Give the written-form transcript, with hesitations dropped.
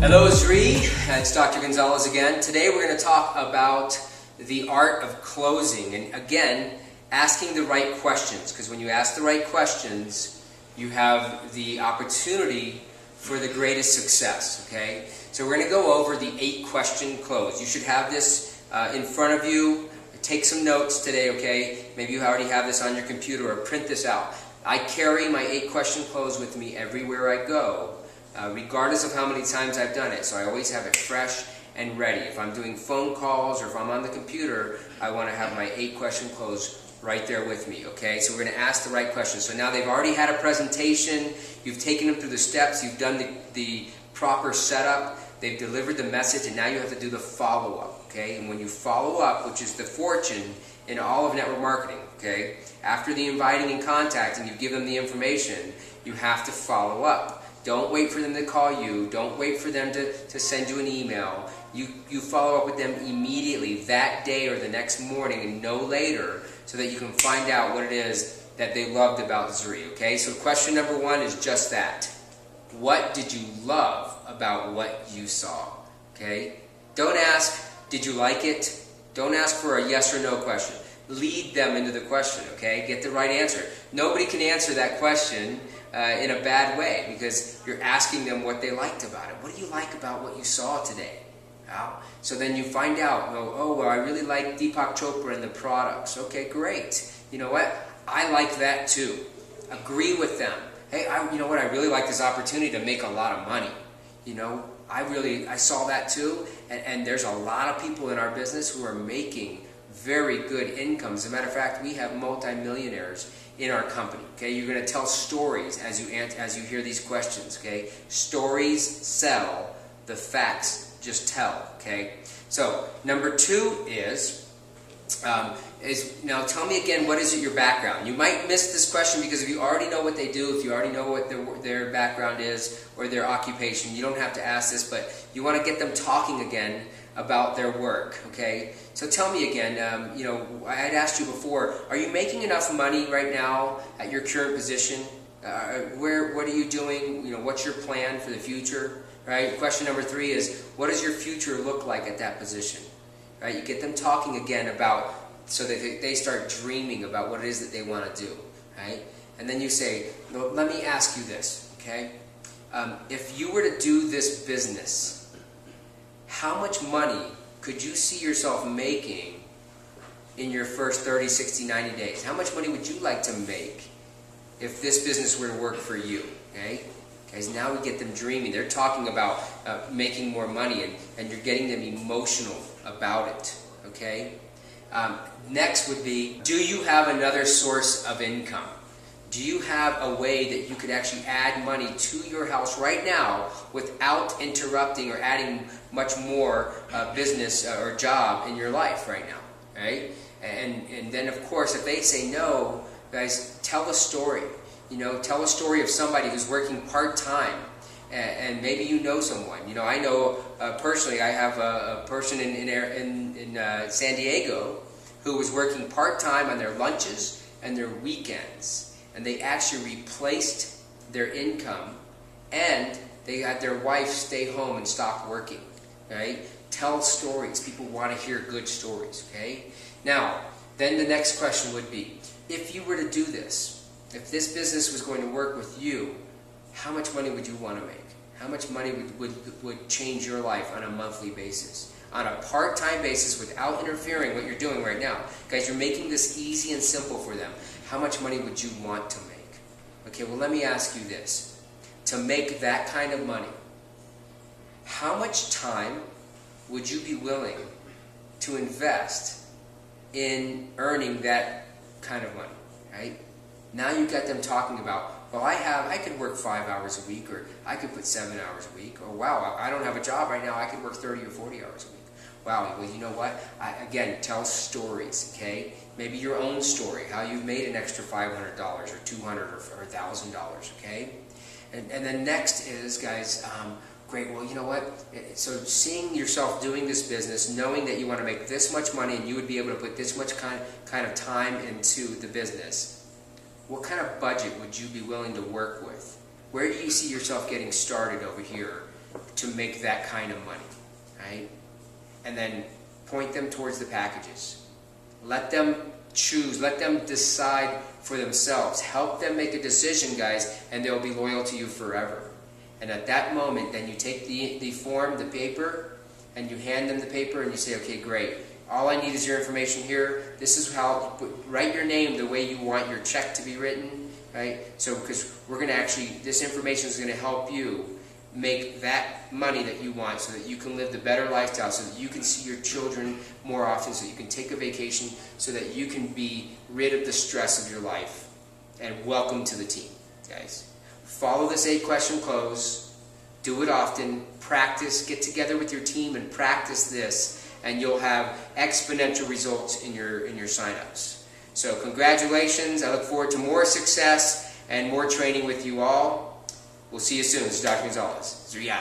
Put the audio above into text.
Hello, Zri. It's Dr. Gonzalez again. Today we're going to talk about the art of closing, and again, asking the right questions, because when you ask the right questions, you have the opportunity for the greatest success, okay? So we're going to go over the 8-question close. You should have this in front of you. Take some notes today, okay? Maybe you already have this on your computer, or print this out. I carry my 8-question close with me everywhere I go, regardless of how many times I've done it. So I always have it fresh and ready. If I'm doing phone calls or if I'm on the computer, I want to have my 8-question close right there with me, okay? So we're going to ask the right questions. So now they've already had a presentation, you've taken them through the steps, you've done the proper setup, they've delivered the message, and now you have to do the follow-up, okay? And when you follow up, which is the fortune in all of network marketing, okay? After the inviting and contacting, you give them the information, you have to follow up. Don't wait for them to call you. Don't wait for them to send you an email. You follow up with them immediately, that day or the next morning, and no later, so that you can find out what it is that they loved about Zri, okay? So question number 1 is just that. What did you love about what you saw, okay? Don't ask, did you like it? Don't ask for a yes or no question. Lead them into the question, okay? Get the right answer. Nobody can answer that question in a bad way, because you're asking them what they liked about it. What do you like about what you saw today? So then you find out, oh, well, I really like Deepak Chopra and the products. Okay, great. You know what? I like that too. Agree with them. Hey, you know what? I really like this opportunity to make a lot of money. You know, I saw that too. And there's a lot of people in our business who are making very good incomes. As a matter of fact, we have multimillionaires in our company. Okay, you're going to tell stories as you hear these questions. Okay, stories sell, the facts just tell. Okay, so number 2 is now tell me again, what is your background? You might miss this question because if you already know what they do, if you already know what their background is or their occupation, you don't have to ask this, but you want to get them talking again about their work, okay? So tell me again, you know, I had asked you before, are you making enough money right now at your current position? What are you doing? You know, what's your plan for the future, right? Question number 3 is, what does your future look like at that position, right? You get them talking again about, so that they start dreaming about what it is that they want to do, right? And then you say, well, let me ask you this, okay? If you were to do this business, how much money could you see yourself making in your first 30, 60, 90 days? How much money would you like to make if this business were to work for you? Okay? Guys, now we get them dreaming. They're talking about making more money, and you're getting them emotional about it. Okay? Next would be, do you have another source of income? Do you have a way that you could actually add money to your house right now without interrupting or adding much more business or job in your life right now, right? And then, of course, if they say no, guys, tell a story. You know, tell a story of somebody who's working part-time, and maybe you know someone. You know, I know personally, I have a person in San Diego who was working part-time on their lunches and their weekends. And they actually replaced their income, and they had their wife stay home and stop working, right? Tell stories. People want to hear good stories, okay? Now, then the next question would be, if you were to do this, if this business was going to work with you, how much money would you want to make? How much money would change your life on a monthly basis? On a part-time basis, without interfering what you're doing right now. Guys, you're making this easy and simple for them. How much money would you want to make? Okay, well, let me ask you this. To make that kind of money, how much time would you be willing to invest in earning that kind of money, right? Now you've got them talking about, well, I could work 5 hours a week, or I could put 7 hours a week, or wow, I don't have a job right now, I could work 30 or 40 hours a week. Wow, well, you know what? Again, tell stories, okay? Maybe your own story, how you made an extra $500 or $200 or $1,000, okay? And then next is, guys, great, well, you know what? So seeing yourself doing this business, knowing that you want to make this much money and you would be able to put this much kind of time into the business, what kind of budget would you be willing to work with? Where do you see yourself getting started over here to make that kind of money, right? And then point them towards the packages. Let them choose, let them decide for themselves. Help them make a decision, guys, and they'll be loyal to you forever. And at that moment, then you take the form, the paper, and you hand them the paper and you say, okay, great. All I need is your information here. This is how, write your name the way you want your check to be written, right? So, because we're going to actually, this information is going to help you make that money that you want so that you can live the better lifestyle, so that you can see your children more often, so that you can take a vacation, so that you can be rid of the stress of your life. And welcome to the team, guys. Follow this 8-question close. Do it often. Practice. Get together with your team and practice this, and you'll have exponential results in your signups. So congratulations. I look forward to more success and more training with you all. We'll see you soon. This is Dr. Gonzalez. Zria.